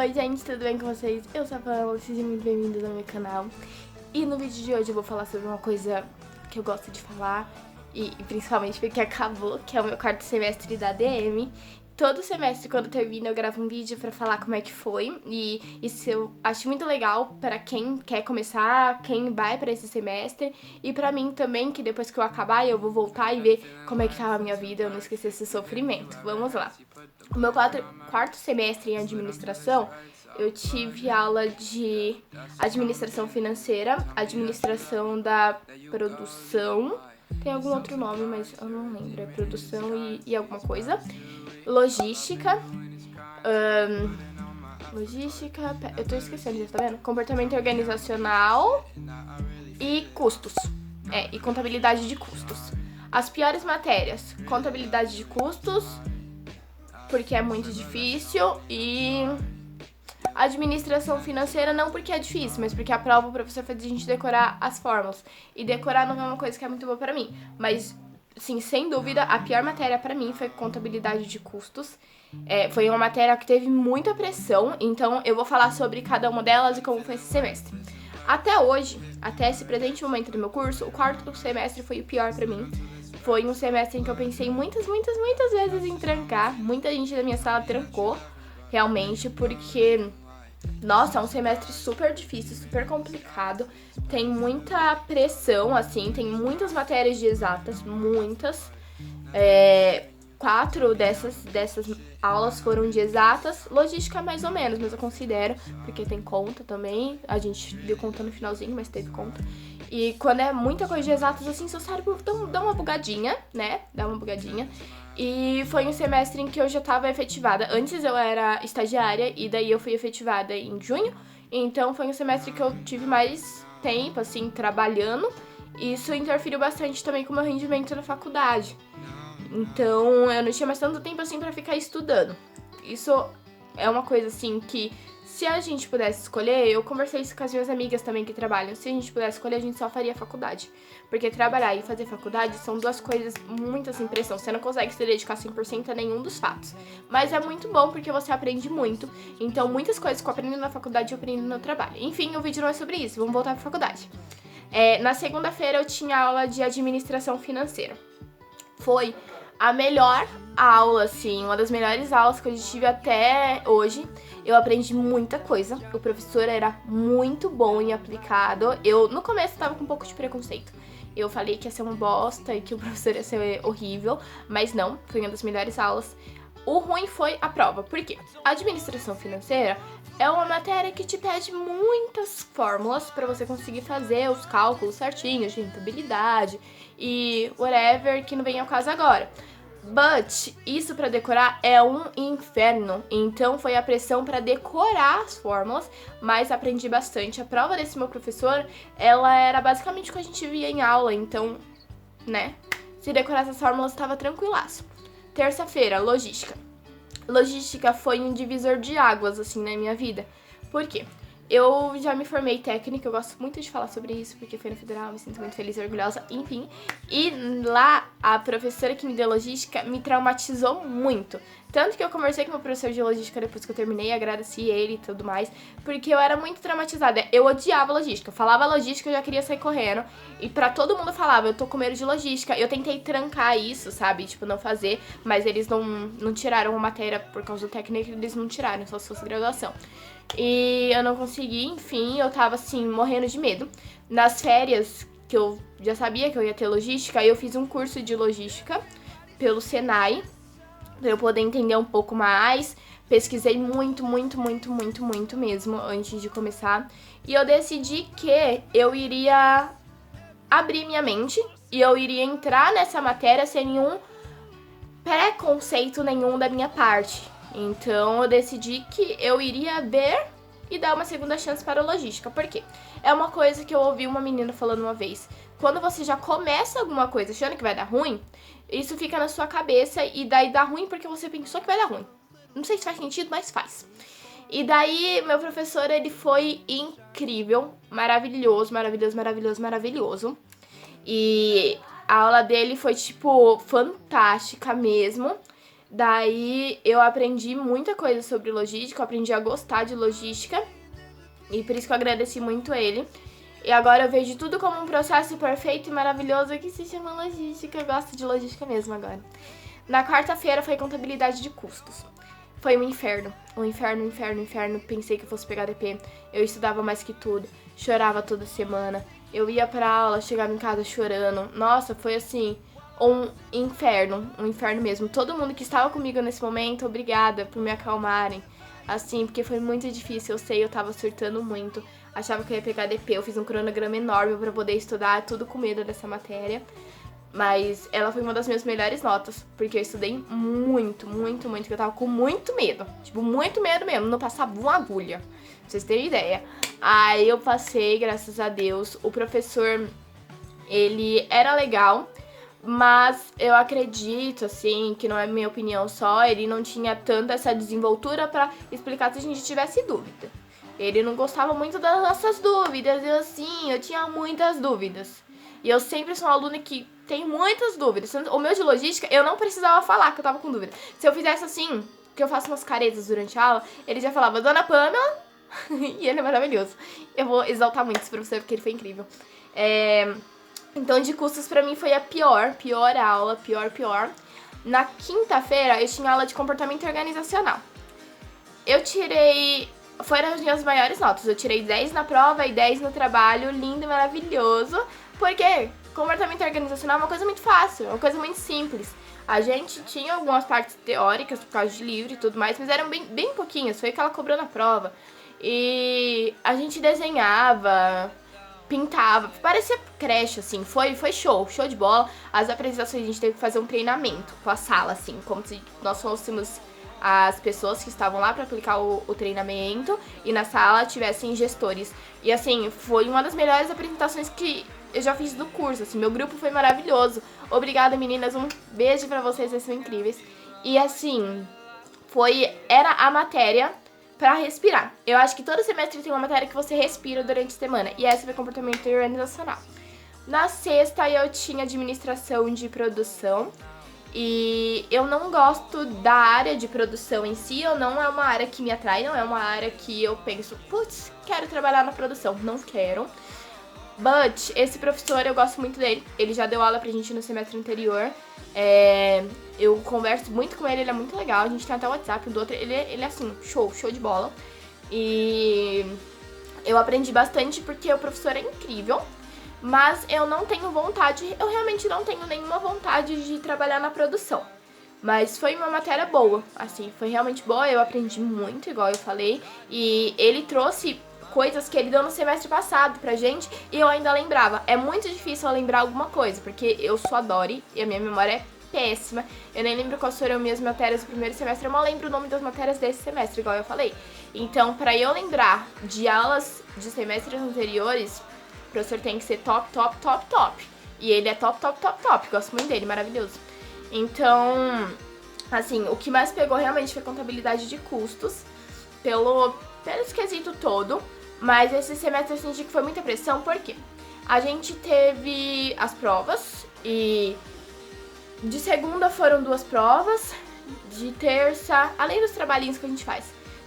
Oi gente, tudo bem com vocês? Eu sou a Paola, sejam muito bem-vindos ao meu canal. E no vídeo de hoje eu vou falar sobre uma coisa que eu gosto de falar, e principalmente porque acabou, que é o meu quarto semestre da ADM. Todo semestre, quando termina, eu gravo um vídeo pra falar como é que foi, e isso eu acho muito legal pra quem quer começar, quem vai pra esse semestre, e pra mim também, que depois que eu acabar eu vou voltar e ver como é que tava a minha vida, eu não esquecer esse sofrimento. Vamos lá. O meu quarto semestre em administração, eu tive aula de administração financeira, administração da produção, tem algum outro nome, mas eu não lembro, é produção e alguma coisa, logística, eu tô esquecendo disso, tá vendo? Comportamento organizacional e custos, e contabilidade de custos. As piores matérias, contabilidade de custos, porque é muito difícil, e administração financeira não porque é difícil, mas porque a prova o professor fez a gente decorar as fórmulas. E decorar não é uma coisa que é muito boa pra mim, mas, sim, sem dúvida, a pior matéria pra mim foi contabilidade de custos. Foi uma matéria que teve muita pressão, então eu vou falar sobre cada uma delas e como foi esse semestre. Até hoje, até esse presente momento do meu curso, o quarto semestre foi o pior pra mim. Foi um semestre em que eu pensei muitas vezes em trancar. Muita gente da minha sala trancou, realmente, porque, nossa, é um semestre super difícil, super complicado. Tem muita pressão, assim, tem muitas matérias de exatas, muitas. 4 dessas aulas foram de exatas, logística mais ou menos, mas eu considero, porque tem conta também, a gente deu conta no finalzinho, mas teve conta. E quando é muita coisa de exatas, assim, seu cérebro dá uma bugadinha, né? Dá uma bugadinha. E foi um semestre em que eu já tava efetivada. Antes eu era estagiária e daí eu fui efetivada em junho. Então foi um semestre que eu tive mais tempo, assim, trabalhando. E isso interferiu bastante também com o meu rendimento na faculdade. Então eu não tinha mais tanto tempo assim pra ficar estudando. Isso é uma coisa assim que, se a gente pudesse escolher, eu conversei isso com as minhas amigas também que trabalham, se a gente pudesse escolher, a gente só faria faculdade. Porque trabalhar e fazer faculdade são duas coisas muito assim, pressão. Você não consegue se dedicar 100% a nenhum dos fatos. Mas é muito bom porque você aprende muito. Então muitas coisas que eu aprendo na faculdade eu aprendo no trabalho. Enfim, o vídeo não é sobre isso, vamos voltar pra faculdade. Na segunda-feira eu tinha aula de administração financeira. Foi a melhor aula, assim, uma das melhores aulas que eu tive até hoje. Eu aprendi muita coisa, o professor era muito bom e aplicado. Eu, no começo, tava com um pouco de preconceito. Eu falei que ia ser uma bosta e que o professor ia ser horrível, mas não, foi uma das melhores aulas. O ruim foi a prova, por quê? A administração financeira é uma matéria que te pede muitas fórmulas para você conseguir fazer os cálculos certinhos de rentabilidade e whatever, que não vem ao caso agora. But isso para decorar é um inferno, então foi a pressão para decorar as fórmulas, mas aprendi bastante. A prova desse meu professor, ela era basicamente o que a gente via em aula, então, né, se decorar essas fórmulas tava tranquilaço. Terça-feira, logística. Logística foi um divisor de águas, assim, na minha vida. Por quê? Eu já me formei técnica, eu gosto muito de falar sobre isso, porque foi na Federal, me sinto muito feliz e orgulhosa, enfim. E lá, a professora que me deu logística me traumatizou muito. Tanto que eu conversei com o meu professor de logística depois que eu terminei, agradeci ele e tudo mais, porque eu era muito traumatizada. Eu odiava logística, eu falava logística, eu já queria sair correndo. E pra todo mundo falava, eu tô com medo de logística. Eu tentei trancar isso, sabe, tipo, não fazer, mas eles não tiraram a matéria por causa do técnico, eles não tiraram, só se fosse graduação. E eu não consegui, enfim, eu tava assim, morrendo de medo. Nas férias, que eu já sabia que eu ia ter logística, eu fiz um curso de logística pelo Senai, pra eu poder entender um pouco mais. Pesquisei muito mesmo antes de começar. E eu decidi que eu iria abrir minha mente e eu iria entrar nessa matéria sem nenhum preconceito nenhum da minha parte. Então eu decidi que eu iria ver e dar uma segunda chance para a logística. Por quê? É uma coisa que eu ouvi uma menina falando uma vez. Quando você já começa alguma coisa achando que vai dar ruim, isso fica na sua cabeça e daí dá ruim porque você pensou que vai dar ruim. Não sei se faz sentido, mas faz. E daí, meu professor, ele foi incrível, maravilhoso. E a aula dele foi, tipo, fantástica mesmo. Daí eu aprendi muita coisa sobre logística, eu aprendi a gostar de logística e por isso que eu agradeci muito ele. E agora eu vejo tudo como um processo perfeito e maravilhoso que se chama logística. Eu gosto de logística mesmo agora. Na quarta-feira foi contabilidade de custos. Foi um inferno. Um inferno, inferno, inferno. Pensei que eu fosse pegar DP. Eu estudava mais que tudo. Chorava toda semana. Eu ia pra aula, chegava em casa chorando. Nossa, foi assim, um inferno mesmo. Todo mundo que estava comigo nesse momento, obrigada por me acalmarem. Assim, porque foi muito difícil, eu sei, eu tava surtando muito. Achava que eu ia pegar DP, eu fiz um cronograma enorme pra poder estudar, tudo com medo dessa matéria. Mas ela foi uma das minhas melhores notas, porque eu estudei muito, muito, muito, que eu tava com muito medo. Tipo, muito medo mesmo, não passava uma agulha, pra vocês terem ideia. Aí eu passei, graças a Deus. O professor, ele era legal, mas eu acredito, assim, que não é minha opinião só, ele não tinha tanta essa desenvoltura pra explicar se a gente tivesse dúvida. Ele não gostava muito das nossas dúvidas, eu tinha muitas dúvidas. E eu sempre sou uma aluna que tem muitas dúvidas. O meu de logística, eu não precisava falar que eu tava com dúvida. Se eu fizesse assim, que eu faço umas caretas durante a aula, ele já falava, Dona Pamela, e ele é maravilhoso. Eu vou exaltar muito esse professor, porque ele foi incrível. Então, de custos pra mim foi a pior aula, pior. Na quinta-feira, eu tinha aula de comportamento organizacional. Eu tirei... Foram as minhas maiores notas. Eu tirei 10 na prova e 10 no trabalho, lindo e maravilhoso. Porque comportamento organizacional é uma coisa muito fácil, é uma coisa muito simples. A gente tinha algumas partes teóricas por causa de livro e tudo mais, mas eram bem pouquinhas, foi o que ela cobrou na prova. E a gente desenhava, pintava, parecia creche, assim, foi show de bola. As apresentações a gente teve que fazer um treinamento com a sala, assim, como se nós fôssemos as pessoas que estavam lá para aplicar o treinamento e na sala tivessem gestores. E assim, foi uma das melhores apresentações que eu já fiz do curso, assim, meu grupo foi maravilhoso. Obrigada, meninas, um beijo pra vocês, vocês são incríveis. E assim, era a matéria pra respirar. Eu acho que todo semestre tem uma matéria que você respira durante a semana, e essa foi comportamento organizacional. Na sexta eu tinha administração de produção, e eu não gosto da área de produção em si, não é uma área que me atrai, não é uma área que eu penso, putz, quero trabalhar na produção, não quero. But, esse professor, eu gosto muito dele, ele já deu aula pra gente no semestre anterior, eu converso muito com ele é muito legal, a gente tem até o WhatsApp um do outro, ele é assim, show de bola. E eu aprendi bastante porque o professor é incrível. Mas eu não tenho vontade, eu realmente não tenho nenhuma vontade de trabalhar na produção. Mas foi uma matéria boa, assim, foi realmente boa, eu aprendi muito, igual eu falei. E ele trouxe coisas que ele deu no semestre passado pra gente e eu ainda lembrava. É muito difícil eu lembrar alguma coisa, porque eu sou a Dori e a minha memória é péssima. Eu nem lembro quais foram minhas matérias do primeiro semestre, eu mal lembro o nome das matérias desse semestre, igual eu falei. Então, pra eu lembrar de aulas de semestres anteriores, o professor tem que ser top. E ele é top. Gosto muito dele, maravilhoso. Então, assim, o que mais pegou realmente foi contabilidade de custos, pelo esquisito todo. Mas esse semestre eu senti que foi muita pressão, porque a gente teve as provas e de segunda foram 2 provas, de terça, além dos trabalhinhos que a gente faz.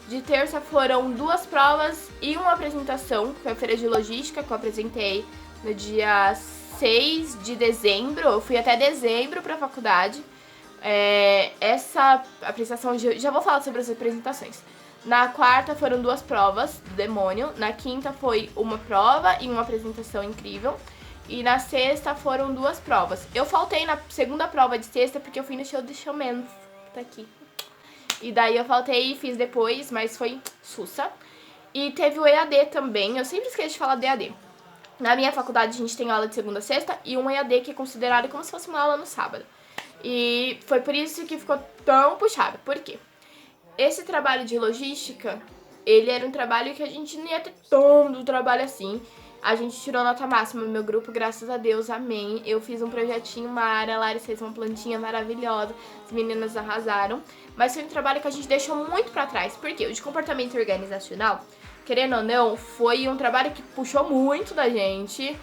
De terça foram 2 provas e uma apresentação, que foi a feira de logística, que eu apresentei no dia 6 de dezembro. Eu fui até dezembro pra faculdade. Essa apresentação, já vou falar sobre as apresentações. Na quarta foram 2 provas do demônio. Na quinta foi uma prova e uma apresentação incrível. E na sexta foram 2 provas. Eu faltei na segunda prova de sexta porque eu fui no show do Showman, tá aqui. E daí eu faltei e fiz depois, mas foi sussa. E teve o EAD também, eu sempre esqueço de falar do EAD. Na minha faculdade a gente tem aula de segunda a sexta e um EAD que é considerado como se fosse uma aula no sábado. E foi por isso que ficou tão puxado. Por quê? Esse trabalho de logística, ele era um trabalho que a gente não ia ter tanto trabalho assim. A gente tirou nota máxima no meu grupo, graças a Deus, amém. Eu fiz um projetinho, a Larissa fez uma plantinha maravilhosa, as meninas arrasaram. Mas foi um trabalho que a gente deixou muito pra trás. Por quê? O de comportamento organizacional, querendo ou não, foi um trabalho que puxou muito da gente.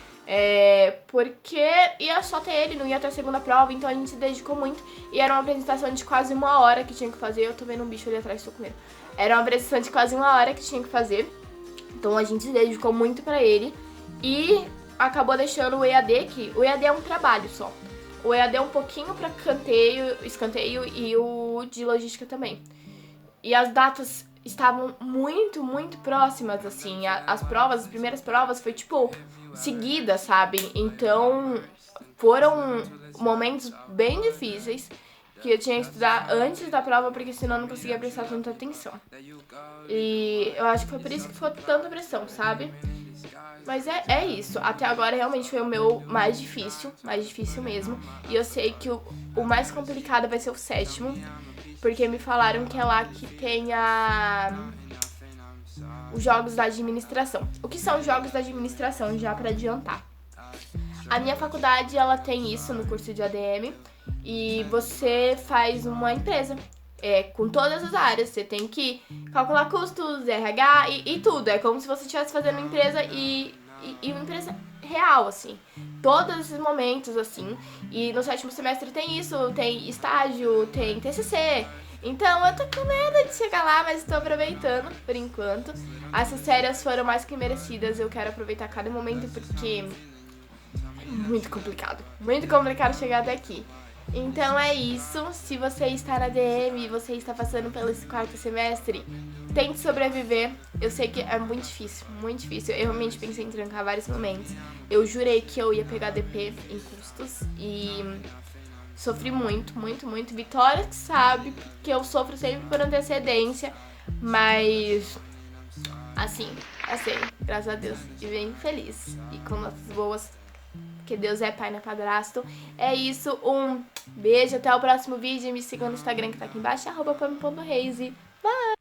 Porque ia só ter ele, não ia ter a segunda prova, então a gente se dedicou muito. E era uma apresentação de quase 1 hora que tinha que fazer. Eu tô vendo um bicho ali atrás, tô com medo. Era uma apresentação de quase 1 hora que tinha que fazer. Então a gente se dedicou muito pra ele. E acabou deixando o EAD, que o EAD é um trabalho só. O EAD é um pouquinho pra escanteio e o de logística também. E as datas estavam muito, muito próximas, assim. As primeiras provas foi, tipo, seguidas, sabe? Então, foram momentos bem difíceis que eu tinha que estudar antes da prova, porque senão eu não conseguia prestar tanta atenção. E eu acho que foi por isso que foi tanta pressão, sabe? Mas é isso. Até agora realmente foi o meu mais difícil mesmo. E eu sei que o mais complicado vai ser o sétimo, porque me falaram que é lá que tem os jogos da administração. O que são os jogos da administração, já pra adiantar? A minha faculdade, ela tem isso no curso de ADM, e você faz uma empresa. Com todas as áreas, você tem que calcular custos, RH e tudo. É como se você estivesse fazendo uma empresa e uma empresa real, assim. Todos esses momentos, assim. E no sétimo semestre tem isso, tem estágio, tem TCC. Então eu tô com medo de chegar lá, mas tô aproveitando por enquanto. Essas férias foram mais que merecidas, eu quero aproveitar cada momento porque é muito complicado chegar até aqui. Então é isso, se você está na DM e você está passando pelo esse quarto semestre, tente sobreviver. Eu sei que é muito difícil, muito difícil. Eu realmente pensei em trancar vários momentos. Eu jurei que eu ia pegar DP em custos e sofri muito, muito, muito. Vitória que sabe que eu sofro sempre por antecedência, mas assim, passei, graças a Deus, e bem feliz e com notas boas. Porque Deus é pai, não é padrasto. É isso, um beijo, até o próximo vídeo. Me sigam no Instagram que tá aqui embaixo, @pam.reis. Bye!